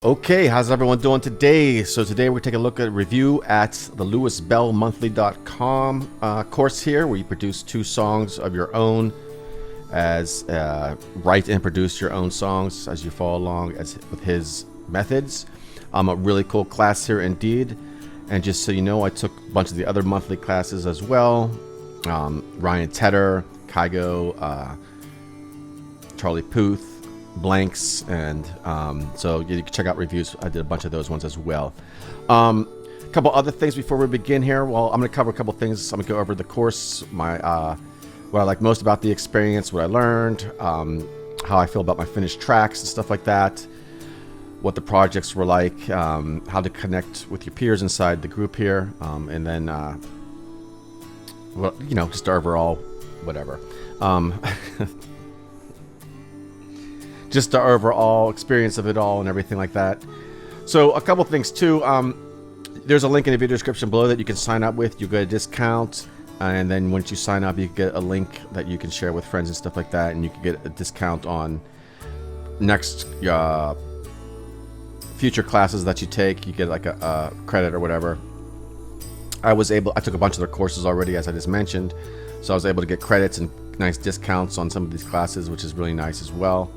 Okay, how's everyone doing today? So today we're taking a look at a review at the lewisbellmonthly.com course here, where you produce 2 songs of your own as write and produce your own songs as you follow along with his methods. A really cool class here indeed. And just so you know, I took a bunch of the other monthly classes as well. Ryan Tedder, Kygo, Charlie Puth, Blanks, and so you can check out reviews. I did a bunch of those ones as well. A couple other things before we begin here. Well, I'm going to cover a couple things. I'm going to go over the course, my what I like most about the experience, what I learned, how I feel about my finished tracks and stuff like that, what the projects were like, how to connect with your peers inside the group here, and then well, you know, just overall whatever. Just the overall experience of it all and everything like that. So a couple things too. There's a link in the video description below that you can sign up with. You get a discount, and then once you sign up, you get a link that you can share with friends and stuff like that, and you can get a discount on next future classes that you take. You get like a credit or whatever. I took a bunch of their courses already, as I just mentioned, so I was able to get credits and nice discounts on some of these classes, which is really nice as well.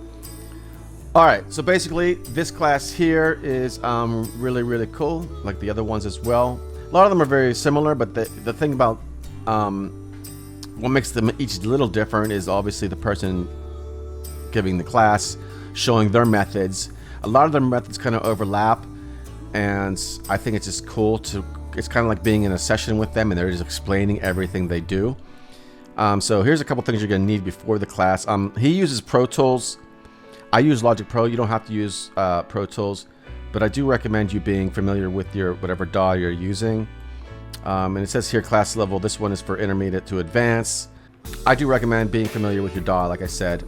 Alright, so basically this class here is really cool, like the other ones as well. A lot of them are very similar, but the thing about what makes them each a little different is obviously the person giving the class, showing their methods. A lot of their methods kind of overlap, and I think it's just cool it's kind of like being in a session with them and they're just explaining everything they do. So here's a couple things you're going to need before the class. He uses Pro Tools. I use Logic Pro. You don't have to use Pro Tools, but I do recommend you being familiar with your whatever DAW you're using. And it says here class level. This one is for intermediate to advanced. I do recommend being familiar with your DAW, like I said.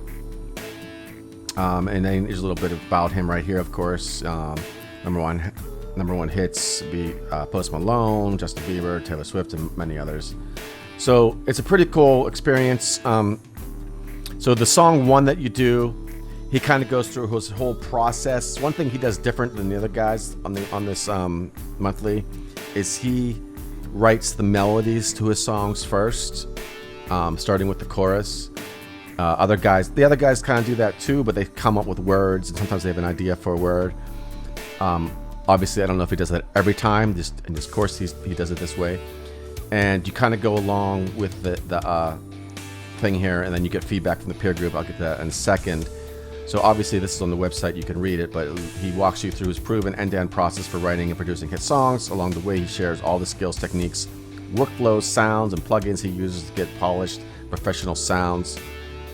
And then there's a little bit about him right here, of course. Number one hits be Post Malone, Justin Bieber, Taylor Swift, and many others. So it's a pretty cool experience. So the song 1 that you do, he kind of goes through his whole process. One thing he does different than the other guys on this monthly is he writes the melodies to his songs first, starting with the chorus. The other guys kind of do that too, but they come up with words, and sometimes they have an idea for a word. Obviously, I don't know if he does that every time. Just in this course, he does it this way, and you kind of go along with the thing here, and then you get feedback from the peer group. I'll get to that in a second. So obviously this is on the website, you can read it, but he walks you through his proven end-to-end process for writing and producing hit songs. Along the way, he shares all the skills, techniques, workflows, sounds, and plugins he uses to get polished, professional sounds.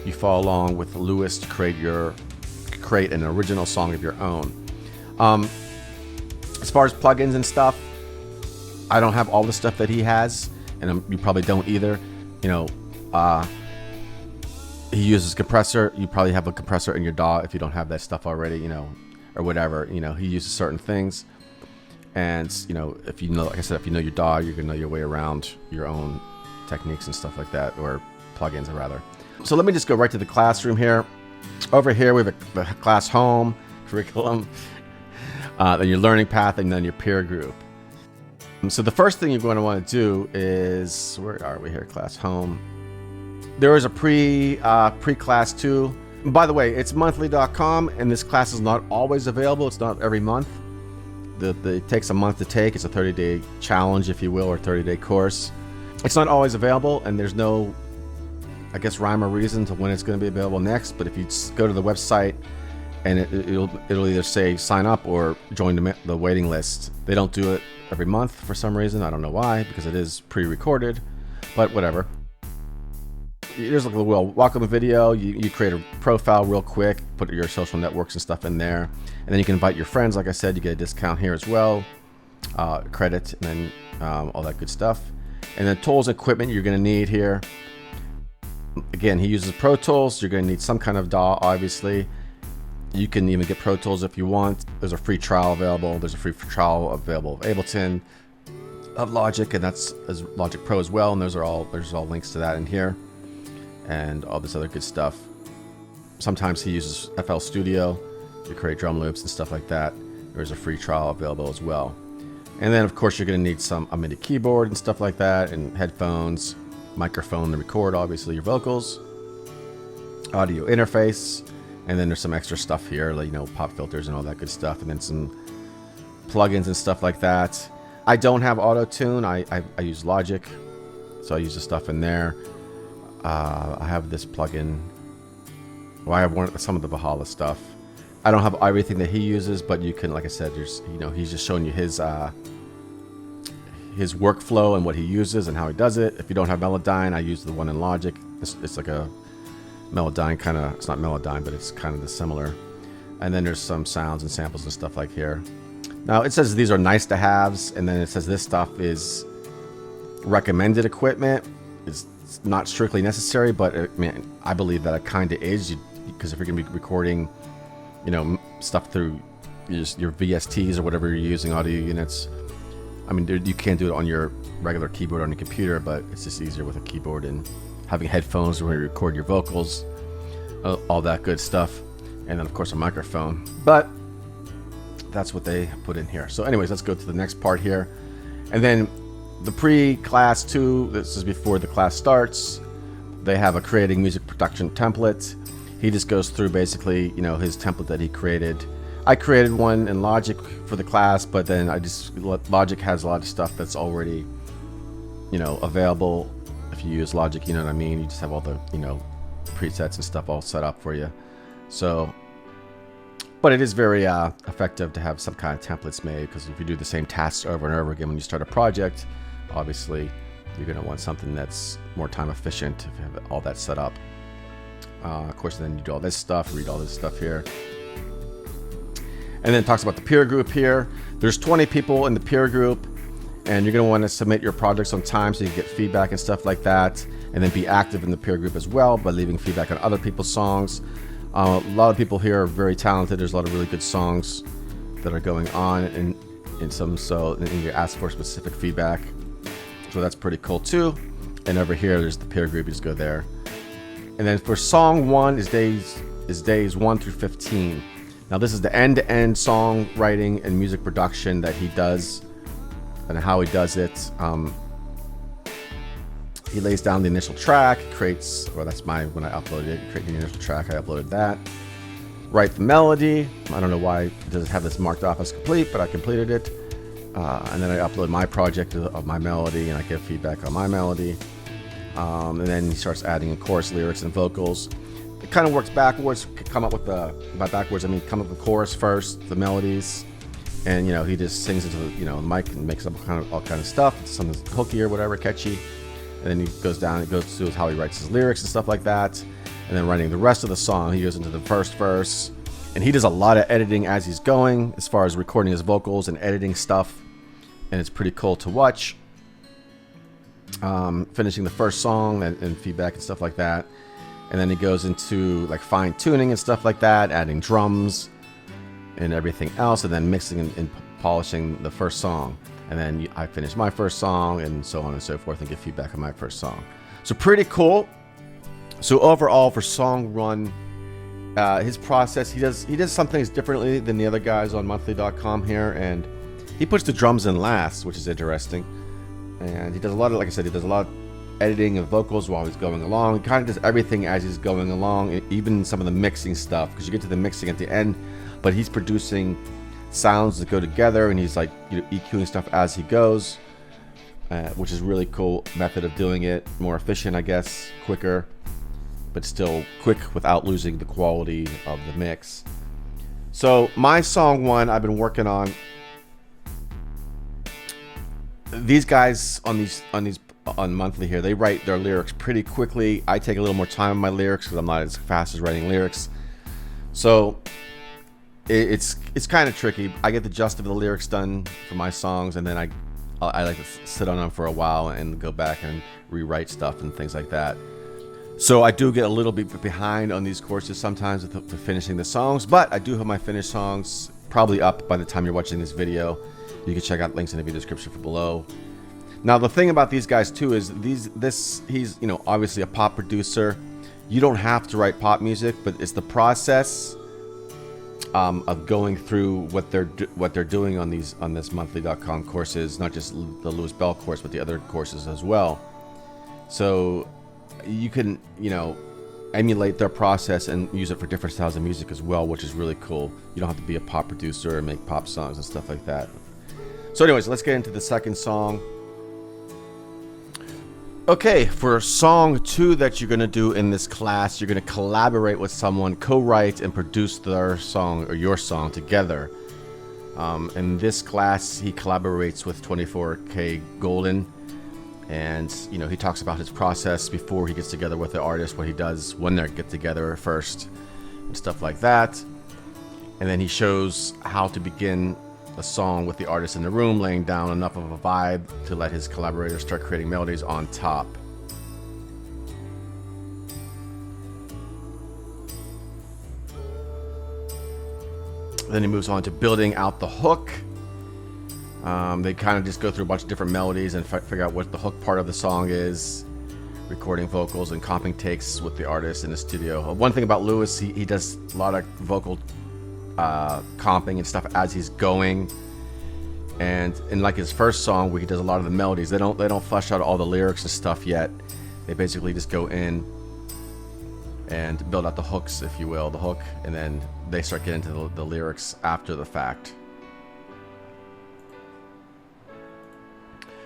You follow along with Lewis to create an original song of your own. As far as plugins and stuff, I don't have all the stuff that he has, and you probably don't either. You know, he uses compressor. You probably have a compressor in your DAW if you don't have that stuff already, you know, or whatever. You know, he uses certain things, and you know, if you know, like I said, if you know your DAW, you're gonna know your way around your own techniques and stuff like that, or plugins, rather. So let me just go right to the classroom here. Over here, we have the class home, curriculum, then your learning path, and then your peer group. So the first thing you're going to want to do is, where are we here? Class home. There is a pre-class too. And by the way, it's monthly.com, and this class is not always available. It's not every month. It takes a month to take. It's a 30-day challenge, if you will, or 30-day course. It's not always available, and there's no, I guess, rhyme or reason to when it's going to be available next. But if you go to the website, and it'll either say sign up or join the waiting list. They don't do it every month for some reason. I don't know why, because it is pre-recorded, but whatever. Here's a little welcome video. You create a profile real quick, put your social networks and stuff in there, and then you can invite your friends. Like I said, you get a discount here as well, credit, and then all that good stuff. And then tools and equipment you're going to need here. Again, he uses Pro Tools. You're going to need some kind of DAW, obviously. You can even get Pro Tools if you want. There's a free trial available. There's a free trial available of Ableton, of Logic, and that's as Logic Pro as well. And there's all links to that in here, and all this other good stuff. Sometimes he uses FL Studio to create drum loops and stuff like that. There's a free trial available as well. And then of course you're going to need a MIDI keyboard and stuff like that, and headphones, microphone to record obviously your vocals, audio interface, and then there's some extra stuff here, like, you know, pop filters and all that good stuff, and then some plugins and stuff like that. I don't have auto-tune. I use Logic, so I use the stuff in there. I have this plugin. Well, I have some of the Valhalla stuff. I don't have everything that he uses, but you can, like I said, there's, you know, he's just showing you his workflow and what he uses and how he does it. If you don't have Melodyne, I use the one in Logic. It's like a Melodyne kind of, it's not Melodyne, but it's kind of the similar. And then there's some sounds and samples and stuff like here. Now it says these are nice to haves, and then it says this stuff is recommended equipment. It's not strictly necessary, but I believe that it kind of is, because if you're gonna be recording, you know, stuff through your VSTs or whatever you're using, audio units. I mean, you can't do it on your regular keyboard on your computer, but it's just easier with a keyboard and having headphones where you record your vocals, all that good stuff, and then of course a microphone. But that's what they put in here. So anyways, let's go to the next part here. And then the pre-class 2, this is before the class starts. They have a creating music production template. He just goes through basically, you know, his template that he created. I created one in Logic for the class, but then Logic has a lot of stuff that's already, you know, available. If you use Logic, you know what I mean? You just have all the, you know, presets and stuff all set up for you. So, but it is very effective to have some kind of templates made, because if you do the same tasks over and over again when you start a project, obviously you're going to want something that's more time efficient if you have all that set up. Of course, then you do all this stuff, read all this stuff here. And then it talks about the peer group here. There's 20 people in the peer group, and you're going to want to submit your projects on time so you can get feedback and stuff like that. And then be active in the peer group as well by leaving feedback on other people's songs. A lot of people here are very talented. There's a lot of really good songs that are going on in some, so and you ask for specific feedback. So that's pretty cool too. And over here, there's the peer group. You just go there. And then for song 1 is days 1 through 15. Now this is the end-to-end songwriting and music production that he does, and how he does it. He lays down the initial track, creates, well, that's when I uploaded it, create the initial track, I uploaded that. Write the melody. I don't know why it doesn't have this marked off as complete, but I completed it. And then I upload my project of my melody, and I give feedback on my melody. And then he starts adding in chorus lyrics and vocals. It kind of works backwards, come up with by backwards, I mean come up with the chorus first, the melodies, and, you know, he just sings into the, you know, the mic and makes up all kind of stuff, something hooky or whatever, catchy. And then he goes down and goes through how he writes his lyrics and stuff like that. And then writing the rest of the song, he goes into the first verse. And he does a lot of editing as he's going, as far as recording his vocals and editing stuff. And it's pretty cool to watch. Finishing the first song and feedback and stuff like that. And then he goes into like fine tuning and stuff like that, adding drums and everything else, and then mixing and polishing the first song. And then I finish my first song, and so on and so forth, and get feedback on my first song. So pretty cool. So overall for Song Run, his process, he does some things differently than the other guys on monthly.com here, and he puts the drums in last, which is interesting. And he does a lot of, like I said, he does a lot of editing of vocals while he's going along. He kind of does everything as he's going along, even some of the mixing stuff, because you get to the mixing at the end, but he's producing sounds that go together, and he's like, you know, EQing stuff as he goes, which is really cool method of doing it. More efficient, I guess, quicker, but still quick without losing the quality of the mix. So my song 1 I've been working on. These guys on monthly here, they write their lyrics pretty quickly. I take a little more time on my lyrics because I'm not as fast as writing lyrics. So it's kind of tricky. I get the gist of the lyrics done for my songs, and then I like to sit on them for a while and go back and rewrite stuff and things like that. So I do get a little bit behind on these courses sometimes with finishing the songs, but I do have my finished songs probably up by the time you're watching this video. You can check out links in the video description below. Now the thing about these guys too is he's, you know, obviously a pop producer. You don't have to write pop music, but it's the process of going through what they're doing on this monthly.com courses, not just the Lewis Bell course, but the other courses as well. So you can, emulate their process and use it for different styles of music as well, which is really cool. You don't have to be a pop producer and make pop songs and stuff like that. So anyways, let's get into the second song. Okay, for song 2 that you're going to do in this class, you're going to collaborate with someone, co-write and produce their song or your song together. In this class, he collaborates with 24K Golden, and he talks about his process before he gets together with the artist, what he does when they get together first, and stuff like that. And then he shows how to begin a song with the artist in the room, laying down enough of a vibe to let his collaborators start creating melodies on top. Then he moves on to building out the hook. They kind of just go through a bunch of different melodies and figure out what the hook part of the song is, recording vocals and comping takes with the artist in the studio. One thing about Lewis, he does a lot of vocal comping and stuff as he's going, and in like his first song where he does a lot of the melodies, they don't flesh out all the lyrics and stuff yet. They basically just go in and build out the hooks, if you will, the hook, and then they start getting into the lyrics after the fact,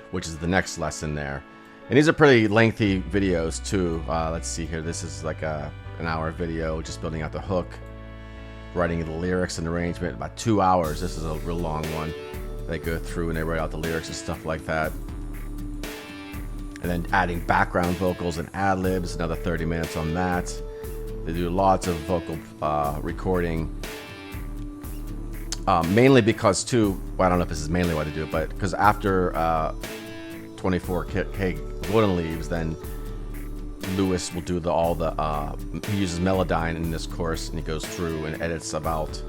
which is the next lesson there. And these are pretty lengthy videos too. Let's see here, this is like an hour video just building out the hook, writing the lyrics and arrangement, about 2 hours. This is a real long one. They go through and they write out the lyrics and stuff like that. And then adding background vocals and ad-libs, another 30 minutes on that. They do lots of vocal recording. Mainly because too, well, I don't know if this is mainly why they do it, but because after 24K Golden leaves, then Lewis will do he uses Melodyne in this course, and he goes through and edits about,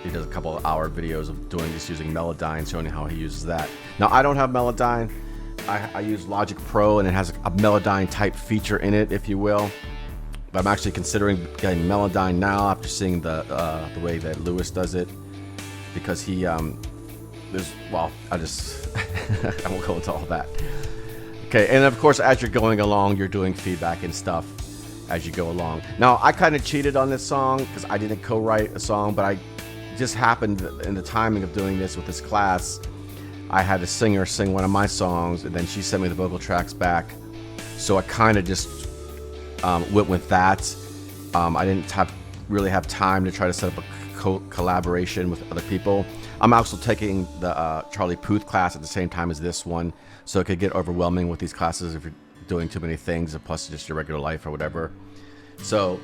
he does a couple of hour videos of doing this using Melodyne, showing how he uses that. Now, I don't have Melodyne. I use Logic Pro, and it has a Melodyne type feature in it, if you will. But I'm actually considering getting Melodyne now after seeing the way that Lewis does it, because he I won't go into all that. Okay, and of course, as you're going along, you're doing feedback and stuff as you go along. Now, I kind of cheated on this song because I didn't co-write a song, but I just happened in the timing of doing this with this class, I had a singer sing one of my songs, and then she sent me the vocal tracks back. So I kind of just went with that. I didn't really have time to try to set up a collaboration with other people. I'm also taking the Charlie Puth class at the same time as this one, so it could get overwhelming with these classes if you're doing too many things, and plus just your regular life or whatever. So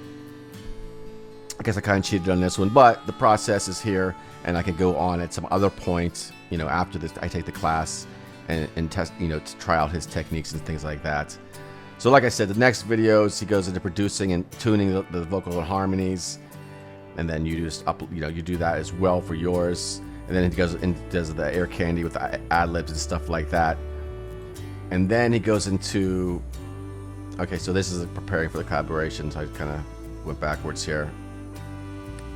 I guess I kind of cheated on this one, but the process is here, and I can go on at some other point, after this, I take the class and test, to try out his techniques and things like that. So like I said, the next videos, he goes into producing and tuning the vocal and harmonies, and then you just you do that as well for yours. And then he goes and does the air candy with the ad-libs and stuff like that. And then he goes into, okay, so this is preparing for the collaboration, so I kind of went backwards here.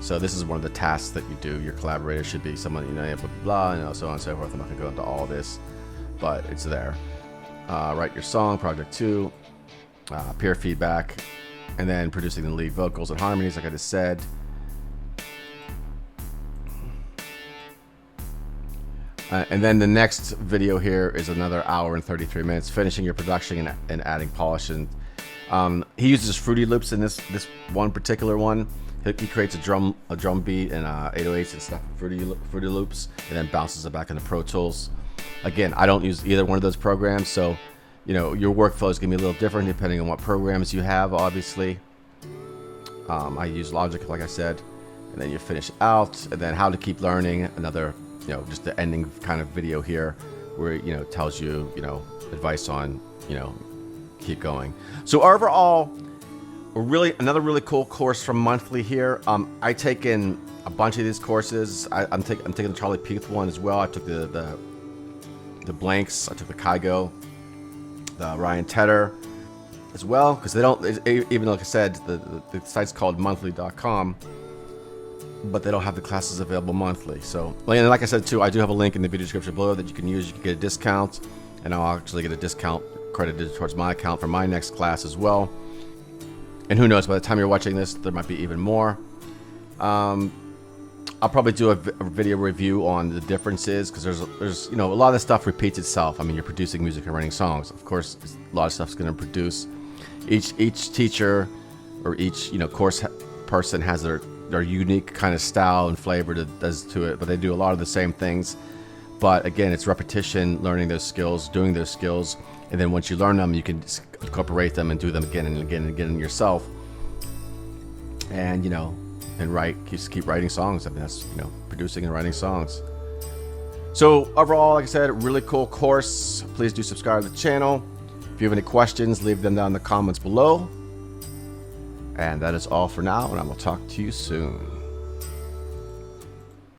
So this is one of the tasks that you do. Your collaborator should be someone, blah, blah, blah, so on and so forth. I'm not gonna go into all this, but it's there. Write your song, project 2, peer feedback, and then producing the lead vocals and harmonies, like I just said. And then the next video here is another hour and 33 minutes, finishing your production and adding polish. And he uses Fruity Loops in this one particular one. He creates a drum beat and 808s and stuff, Fruity Loops, and then bounces it back into Pro Tools. Again, I don't use either one of those programs, so your workflow is gonna be a little different depending on what programs you have, obviously. I use Logic, like I said, and then you finish out, and then how to keep learning, another just the ending kind of video here where it tells you advice on keep going. So overall, another really cool course from Monthly here. I taken a bunch of these courses. I'm taking the Charlie Puth one as well. I took the blanks. I took the Kygo, the Ryan Tedder as well, because they don't, even like I said, the site's called monthly.com. but they don't have the classes available monthly. So, and like I said too, I do have a link in the video description below that you can use. You can get a discount, and I'll actually get a discount credited towards my account for my next class as well. And who knows, by the time you're watching this, there might be even more. I'll probably do a video review on the differences, because there's you know, a lot of the stuff repeats itself. I mean, you're producing music and writing songs. Of course, a lot of stuff's going to produce. Each teacher or each, you know, course person has their unique kind of style and flavor that does to it, but they do a lot of the same things. But again, it's repetition, learning those skills, doing those skills, and then once you learn them, you can incorporate them and do them again and again and again yourself. And you know, and just keep writing songs. I mean, that's, you know, producing and writing songs. So overall, like I said, really cool course. Please do subscribe to the channel. If you have any questions, leave them down in the comments below. And that is all for now, and I will talk to you soon.